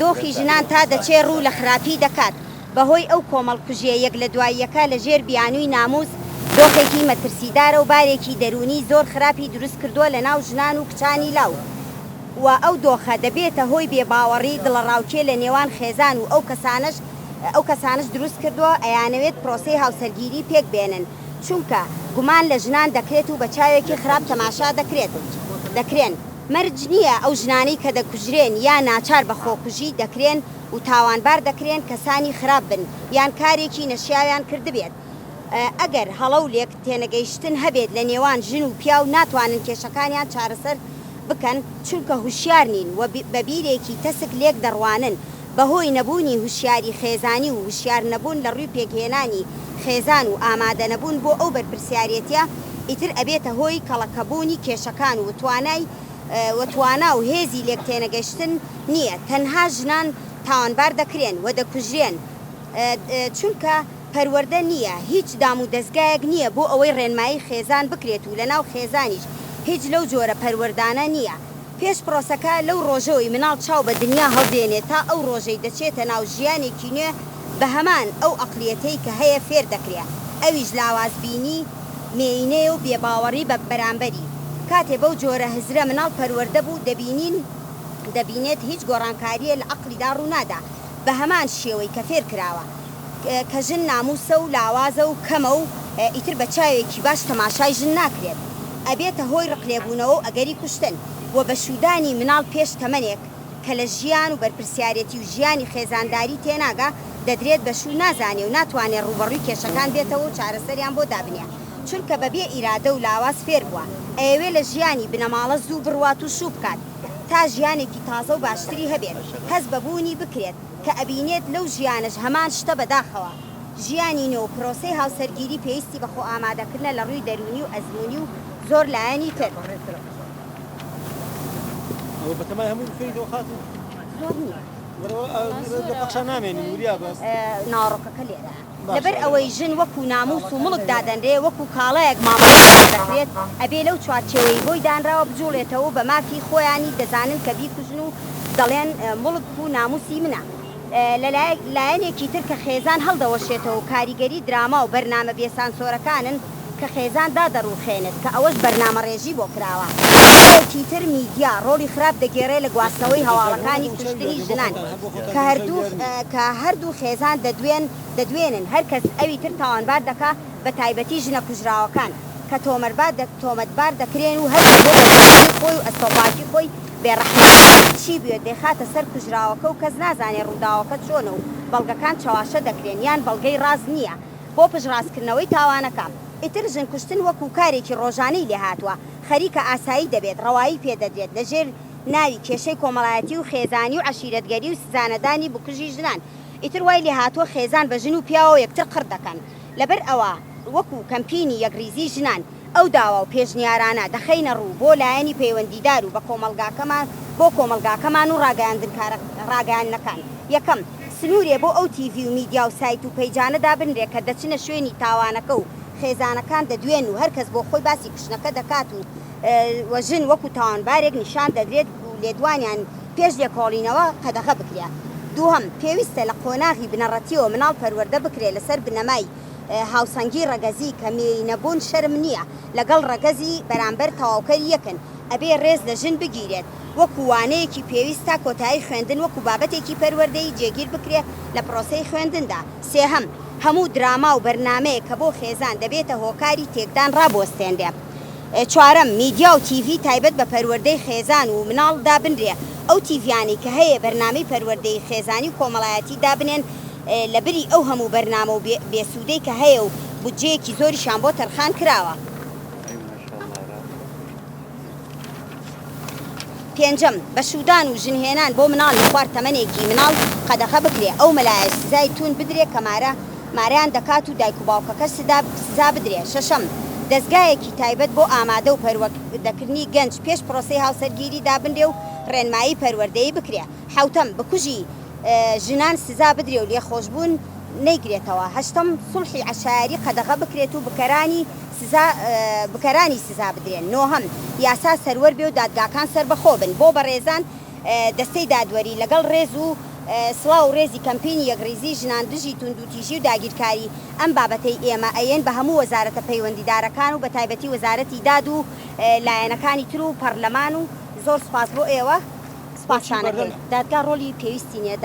دۆخی ژنان تا دەچێ ڕوو لە خراپی دەکات بەهۆی ئەو کۆمەڵکوژیە یەک لە دواییەکە لە ژێر بیانووی ناموس دۆخێکی مەترسیدارە و بارێکی دەرونی زۆر خراپی دروست کردووە لە ناو ژنان و کچانی لاو و ئەو دۆخە دەبێتە هۆی بێباوەڕی دڵەڕاوکێ لە نێوان خێزان و ئەو کەسانش دروست کردووە ئەیانەوێت پرۆسەی هاوسەرگیری پێک بێنن چونکە گومان لە ژنان دەکرێت و بە چاوێکی خراپ تەماشا دەکرێن مەرج نییە ئەو ژنانەی کە دەکوژرێن یا ناچار بە خۆکوژی دەکرێن و تاوانبار دەکرێن کەسانی خراپ بن یان کارێکی نەشیاویان کردبێت ئەگەر هەڵە و لێک تێنەگەیشتن هەبێت لە نێوان ژن و پیا و ناتوانن کێشەکانیان چارەسەر بکەن چونکە هوشیار نین و بە بیرێکی تەسک لێک دەڕوانن بەهۆی نەبوونی هوشیاری خێزانی و هوشیار نەبوون لە ڕووی پێکهێنانی خێزان و ئامادە نەبوون بۆ ئەو بەرپرسیارەتە ئیتر ئەبێتە هۆی کەڵەکەبوونی کێشەکان و وتوانا و هێزی لێک تێنەگەشتن نییە تەنها ژنان تاوانبار دەکرێن و دەکوژرێن چونکە پەروەردە نییە هیچ دام و دەستگایەک نییە بۆ ئەوەی ڕێنمایی خێزان بکرێت و لە ناو خێزانیش هیچ لەو جۆرە پەروەردانە نییە پێش پرۆسەکە لەو ڕۆژەوەی مناڵ چاو بە دنیا هەڵدێنێت تا ئەو ڕۆژەی دەچێتە ناو ژیانێکی نوێ بە هەمان ئەو ئەقلیەتەی کە هەیە فێر دەکرێت ئەویش لاوازبینی مێینەیە و بێباوەڕی بە بەرامبەری کاتێ بەو جۆرە هزرە مناڵ پەروەردە بوو دەبینێت هیچ گۆڕانکاریە لە عەقلیدا ڕوونادا بە هەمان شێوەی کە فێر کراوە کە ژن ناموسە و لاوازە و کەمە و ئیتر بە چاوێکی باش تەماشای ژن ناکرێت ئەبێتە هۆی ڕقلێبوونەوە و ئەگەری کوشتن و بە شودانی مناڵ پێش تەمەنێک کە لە ژیان و بەرپرسیارەتی و ژیانی خێزانداری تێناگا دەدرێت بە شوو نازانێ و ناتوانێت ڕوبەڕووی کێشەکان بێتەوە و چارەسەریان بۆ دابنێ چونکە بەبێ ئیرادە و لاواز فێر بووە ئەوێ لە ژیانی بنەماڵە زوو بڕوات و شوو بکات تا ژیانێکی تازە و باشتری هەبێت هەز بەبوونی بکرێت کە ئەبینێت لەو ژیانش هەمان شتە بەداخەوە ژیانی نێو پرۆسەی هاوسەرگیری پێویستی بەخۆ ئامادەکردنە لە ڕووی دەرونی و ئەزمموی و زۆر لایەنی تر بەتەمای هەموو فێیدەوە خاتون بەخشان نامێنی وریا بەس ناڕۆکەکە لێرە لەبەر ئەوەی ژن وەکو ناموس و مڵک دادەنرێ وەکو کاڵەیەک مامەدەکرێت ئەبێ لەو چوارچێوەی بۆی دانراوە بجوڵێتەوە بە مافی خۆیانی دەزانن کە بیکوژن و دەڵێن مڵک و ناموسی منە لە لایەنێکی تر کە خێزان هەڵدەوەشێتەوە و کاریگەری دراما و بەرنامە بێسانسۆرەکانن کە خێزان دادەڕوخێنێت کە ئەوەش بەرنامە ڕێژی بۆ کراوە تیتر میدیا ڕۆڵی خراپ دەگێڕێ لە گواستنەوەی هەواڵەکانی کوشتنی ژنان کە هەردوو خێزان دەدوێنن هەرکەس ئەوی تر تاوانبار دەکا بە تایبەتی ژنە کوژراوەکان کە تۆمەتبار دەکرێن و هەر بۆ خۆی و ئەستۆپاکی خۆی بێڕەحمەت چی بێت دێخاتە سەر کوژراوەکە و کەس نازانێ ڕووداوەکە چۆنە و بەڵگەکان چاواشە دەکرێن یان بەڵگەی ڕاز نییە بۆ پشڕاستکردنەوەی تاوانەکە ئیتر ژن کوشتن وەکو کارێکی ڕۆژانەی لێ هاتووە خەریکە ئاسایی دەبێت ڕەوایی پێدەدرێت لەژێر ناوی کێشەی کۆمەڵایەتی و خێزانی و عەشیرەتگەری و سزانەدانی بکوژی ژنان ئیتر وای لێ هاتووە خێزان بە ژن و پیاوە یەکتر قڕ دەکەن لەبەر ئەوە وەکو کەمپینی یەکریزی ژنان ئەو داوا و پێشنیارانە دەخەینە ڕوو بۆ لایەنی پەیوەندیدار و بە کۆمەلگاکەمان و ڕاگەیاندنەکان یەکەم سنوورێ بۆ ئەو تیڤی و میدیا و سایت و پەیجانەدا بنرێت کە دەچنە شوێنی تاوانەکە و خێزانەکان دەدوێن و هەرکەس بۆ خۆی باسی کوشتنەکە دەکات و وەژن وەکو تاوانبارێک نیشان دەدرێت و لێدوانیان پێش لێکۆڵینەوە قەدەغە بکرێت دووهەم پێویستە لە قۆناغی بنەڕەتیەوە مناڵ پەروەردە بکرێت لەسەر بنەمای هاوسەنگی ڕەگەزی کە مێینەبوون شەرم نییە لەگەڵ ڕەگەزی بەرامبەر تەواوکەری یەکن ئەبێ ڕێز لە ژن بگیرێت وەکو وانەیەکی پێویستە کۆتایی خوێندن وەکو بابەتێکی پەروەردەی جێگیر بکرێت لە پرۆسەی خوێندندا سێهەم هەموو دراما و بەرنامەیە کە بۆ خێزان دەبێتە هۆکاری تێکدان ڕابۆستێندێ چوارەم میدیا و تیڤی تایبەت بە پەروەردەی خێزان و مناڵ دابنرێ ئەو تیڤیانی کە هەیە بەرنامەی پەروەردەی خێزانی و کۆمەڵایەتی دابنێن لە بری ئەو هەموو بەرنامە و بێسوودەی کە هەیە و بودجەیەکی زۆریشان بۆ تەرخان کراوە پێنجەم بە شودان و ژنهێنان بۆ مناڵ لە خوار تەمەنێکی مناڵ قەدەغە بکرێ ئەو مەلایە سزای تون بدرێ کە مارەیان دەکات و دایک و باوکەکە سزا بدرێ شەشەم دەستگایەکی تایبەت بۆ ئامادە و پەروەردەکردنی گەنج پێش پرۆسەی هاوسەرگیری دابنرێ و ڕێنمایی پەروەردەیی بکرێ حوتەم بکوژی ژنان سزا بدرێ و لێخۆشبوون نەیگرێتەوە هەشتم سڵحی عەشایری قەدەغە بکرێت و بکەرانی سزا بدرێن نۆهەم یاسا سەروەر بێ و دادگاکان سەربەخۆ بن بۆ بەڕێزان دەستەی دادوەری لەگەڵ ڕێز و سڵاو و ڕێزی کەمپینی یەکڕێزی ژنان دژی تونند و تیژی و داگیرکاری ئەم بابەتەی ئێمە ئەیەن بە هەموو وەزارەتە پەیوەندیدارەکان و بە تایبەتی وەزارەتی داد و لایەنەکانی تر و پەرلەمان و زۆر سپاس بۆ ئێوە سپاسانەکەی دادگا ڕۆلی پێویستی نیە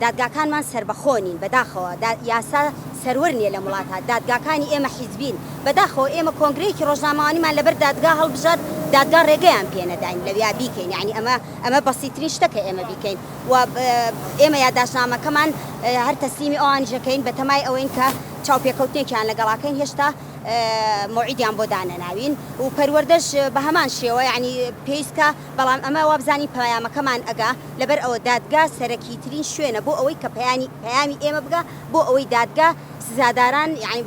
دادگاکانمان سربەخۆنین بەداخەوە یاسا سەرور نیە لە وڵاتە دادگاکانی ئێمە حیزبین بەداخەوە ئێمە کۆنگرەیەکی ڕۆژنامەوانیمان لەبەر دادگا هەڵبژات دادگا ڕێگەیان پێنەداین لەویا بیکەین یعنی ئەمە بەسیترین شتەکە ئێمە بیکەین و ئێمە یادداشتنامەکەمان هەر تەسلیمی ئەوانیژەکەین بە تەمای ئەوەین کە چاوپێکەوتنێکیان لەگەڵاکەین هێشتا موعیدیان بۆ دانەناوین و پەروەردەش بە هەمان شێوە یعنی پێویستکە بەڵام ئەمە وابزانی پەیامەکەمان ئەگا لەبەر ئەوە دادگا سەرەکیترین شوێنە بۆ ئەوەی کە پەیامی ئێمە بگا بۆ ئەوەی دادگا سزاداران یعنی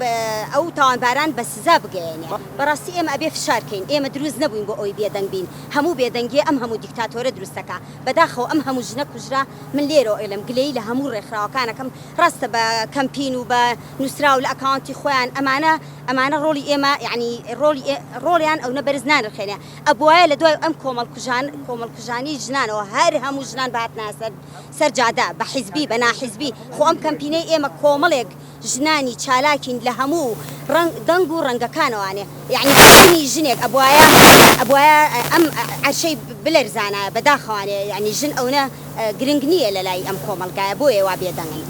ئەو تاوانباران بە سزا بگەێنێ بەڕاستی ئێمە ئەبێ فشارکەین ئێمە دروست نەبووین بۆ ئەوەی بێدەنگ بین هەموو بێدەنگی ئەم هەموو دیکتاتۆرە دروستەکە بەداخەوە ئەم هەموو ژنە کوژرا من لێرەوە ئێلم گلەی لە هەموو ڕێکخراوەکانەکەم ڕاستە بە کەمپین و بە نووسرا و لە ئەکاونتی خۆیان ئەمانە ڕۆلی ئێمە یعنی ڕۆڵیان ئەو نەبەرز نانرخێنێ ئەبوایە لە دوای ئەم کۆمەڵکوژانی ژنانەوە هەر هەموو ژنان بهاتنە سەرجادا بە حیزبی بە ناحیزبی خۆ ئەم کەمپینەی ئێمە کۆمەڵێک ژنانی چالاکین لە هەموو دەنگ و ڕەنگەکانەوانێ یعنی ژنی ژنێک ئەبوایە ئەم عەرشەی بلەرزانە بەداخەوانێ یعنی ژن ئەوە گرنگ نییە لە لای ئەم کۆمەڵگایە بۆیە وا بێدەنگن